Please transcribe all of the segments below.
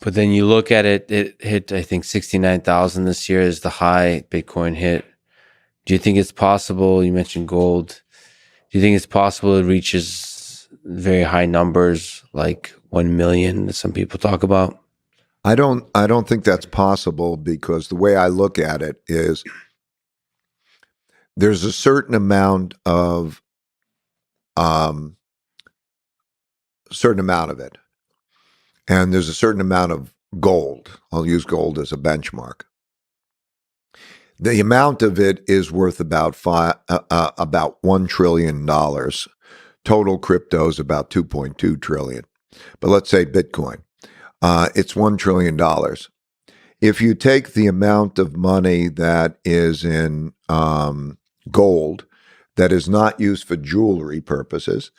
But then you look at it, it hit, I think, 69,000 this year is the high Bitcoin hit. Do you think it's possible? You mentioned gold. Do you think it's possible it reaches very high numbers, like 1 million that some people talk about? I don't think that's possible, because the way I look at it is there's a certain amount of it, and there's a certain amount of gold. I'll use gold as a benchmark. The amount of it is worth about $1 trillion. Total crypto is about 2.2 trillion. But let's say Bitcoin, it's $1 trillion. If you take the amount of money that is in gold that is not used for jewelry purposes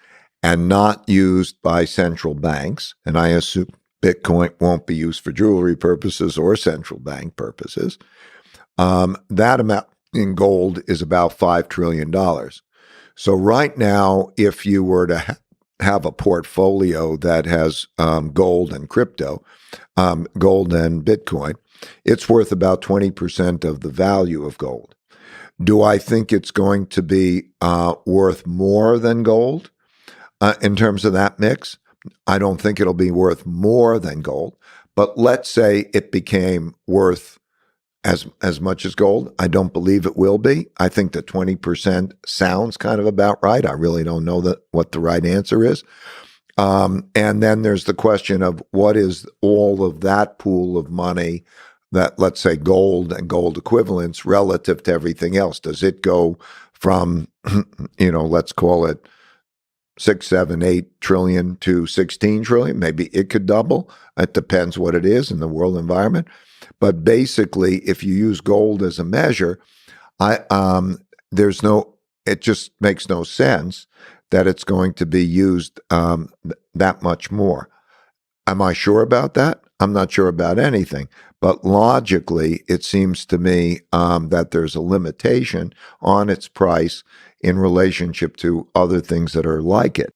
and not used by central banks, and I assume Bitcoin won't be used for jewelry purposes or central bank purposes, that amount in gold is about $5 trillion. So right now, if you were to have a portfolio that has gold and crypto, gold and Bitcoin, it's worth about 20% of the value of gold. Do I think it's going to be worth more than gold in terms of that mix? I don't think it'll be worth more than gold, but let's say it became worth as much as gold. I don't believe it will be. I think that 20% sounds kind of about right. I really don't know what the right answer is. And then there's the question of what is all of that pool of money, that, let's say, gold and gold equivalents, relative to everything else. Does it go from, let's call it 6, 7, 8 trillion to 16 trillion? Maybe it could double. It depends what it is in the world environment. But basically, if you use gold as a measure, it just makes no sense that it's going to be used that much more. Am I sure about that? I'm not sure about anything. But logically, it seems to me that there's a limitation on its price in relationship to other things that are like it.